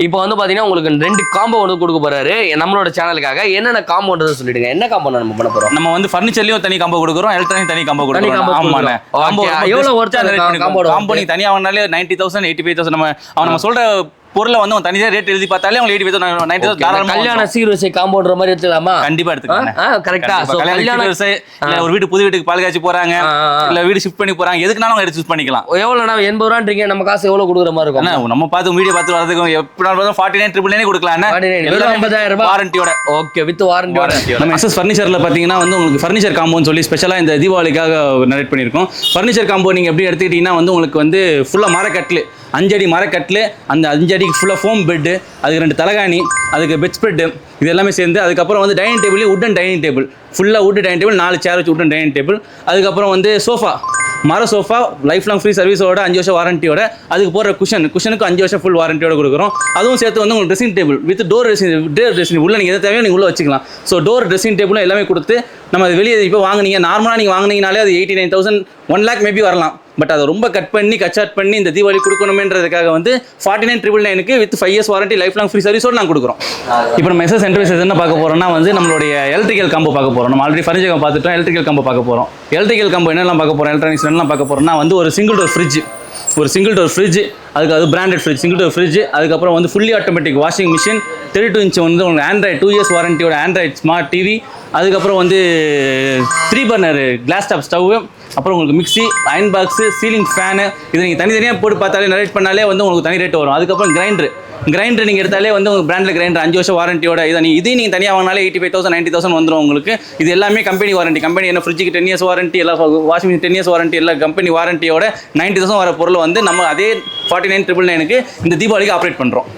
இப்போ வந்து பாத்தீங்கன்னா உங்களுக்கு 2 காம்போ வந்து கொடுக்க போறாரு நம்மளோட சேனலுக்காக. என்னென்ன காம்போன்றதை சொல்லிடுங்க. என்ன காம்போ நம்ம பண்ண போறோம்? நம்ம வந்து ஃபர்னிச்சர்லயும் தனி காம்போ கொடுக்குறோம், எலக்ட்ரானிக் தனி காம்போ கொடுக்குறோம். ஆமாண்ணே. எவ்வளவு ஒருத்தர் காம்போ நீங்க தனியா வாங்கினாலே 90,000 85,000 நம்ம சொல்ற பொருளை வந்து அவங்க தனியா ரேட் எழுதி பார்த்தாலே உங்களுக்கு 80,000 90,000 கல்யாண சீர்வரிசை காம்போன்ற மாதிரி எடுத்துக்கலாமா? கண்டிப்பா எடுத்துக்கலாம். கரெக்டா? ஒரு வீட்டு புது வீட்டுக்கு பால் காய்ச்சி போறாங்க, இல்ல வீடு ஷிஃப்ட் பண்ணி போறாங்க, எதுக்குனாலும் எடுத்து யூஸ் பண்ணிக்கலாம். எவ்வளவுனா 80 ரூபான்றீங்க, நம்ம காசு எவ்வளவு கொடுக்குற மாதிரி இருக்கும்? நம்ம பார்த்து வீடியோ பார்த்து வரதுக்கு எப்படினாலும் 49,999 கொடுக்கலாம். 50,000 ரூபாய் வாரண்டியோட. Okay, with வாரண்டியோட. நம்ம எஸ்எஸ் ஃபர்னிச்சர்ல பாத்தீங்கன்னா வந்து உங்களுக்கு ஃபர்னிச்சர் காம்போன்னு சொல்லி ஸ்பெஷலா இந்த தீபாவளிக்காக நரேட் பண்ணியிருக்கோம். ஃபர்னிச்சர் காம்போ நீங்க எப்படி எடுத்துக்கிட்டீங்கன்னா வந்து உங்களுக்கு வந்து ஃபுல்லா மரக்கட்டில் 5 அடி மரக்கட்டில், அந்த 5 அடிக்கு ஃபுல்லாக ஃபோம் பெட்டு, அதுக்கு 2 தலகாணி, அதுக்கு பெட் ஸ்ப்ரெட்டு, இது எல்லாமே சேர்ந்து. அதுக்கப்புறம் வந்து dining table, wooden dining table, ஃபுல்லாக உட் டைனிங் டேபிள், 4 சேர் வச்சு உட்டன் டைனிங் டேபிள். அதுக்கப்புறம் வந்து சோஃபா, மர சோஃபா, லைஃப் லாங் ஃப்ரீ சர்வீஸோட 5 வருஷம் வாரண்டியோட. அதுக்கு போகிற குஷனுக்கு 5 வருஷம் ஃபுல் வாரண்டியோட கொடுக்குறோம். அதுவும் சேர்த்து வந்து உங்களுக்கு dressing table with door dressing உள்ள நீங்கள் எதை தேவையோ நீங்கள் உள்ள வச்சுக்கலாம். ஸோ டோர் ட்ரெஸ்ஸிங் டேபிளும் எல்லாமே கொடுத்து நம்ம அது வெளியே இப்போ வாங்கினீங்க, நார்மலாக நீங்கள் வாங்கினீங்கனாலே அது 89,000 1 lakh மேபி வரலாம். பட் அதை ரொம்ப கட் பண்ணி கச்சாட் பண்ணி இந்த தீபாவளி கொடுக்கணுமேன்றதுக்காக வந்து 49,999 with 5 years warranty lifelong free சர்வீஸோடு நாங்கள் கொடுக்குறோம். இப்போ நம்ம எஸ்எஸ் என்டர்பிரைசஸ் என்ன பார்க்க போகிறோம்னா வந்து நம்மளுடைய எலக்ட்ரிக்கல் காம்போ பார்க்க போகிறோம். நம்ம ஆல்ரெடி ஃபர்னிச்சர் காம்போ பார்த்துட்டோம், எலக்ட்ரிக்கல் காம்போ பார்க்க போகிறோம். எலக்ட்ரிக்கல் காம்போ என்னெல்லாம் பார்க்க போகிறோம், எலக்ட்ரானிக்ஸ் என்னெல்லாம் பார்க்க போகிறோம்னா வந்து ஒரு சிங்கிள் டோர் ஃப்ரிட்ஜ், அதுக்கு அது branded fridge, single door fridge. அதுக்கப்புறம் வந்து fully automatic washing machine, 32 inch வந்து உங்களுக்கு ஆண்ட்ராய்டு 2 years வாரண்டியோட ஆண்ட்ராய்டு ஸ்மார்ட் டிவி. அதுக்கப்புறம் வந்து 3 burner கிளாஸ் டாப் ஸ்டவ், அப்புறம் உங்களுக்கு mixie, iron box, ceiling fan. இது நீங்கள் தனித்தனியாக போட்டு பார்த்தாலே நரேட் பண்ணாலே வந்து உங்களுக்கு தனி ரேட் வரும். அதுக்கப்புறம் கிரைண்டர் நீங்கள் எடுத்தாலே வந்து உங்களுக்கு பிராண்டில் கிரைண்டர் 5 வருஷம் வாரண்டியோட. இதையும் நீங்கள் தனியாக வாங்கினாலே 85,000 90,000 வந்துடும் உங்களுக்கு. இது எல்லாமே கம்பெனி வாரண்டி. கம்பெனி என்ன ஃப்ரிட்ஜுக்கு 10 years வாரண்டி, எல்லா வாஷிங் மிஷின் 10 years வாரண்டி, எல்லா கம்பெனி வாரண்டியோட 90,000 வர பொருள் வந்து நம்ம அதே 49,999க்கு இந்த தீபாவளிக்கு ஆப்ரேட் பண்ணுறோம்.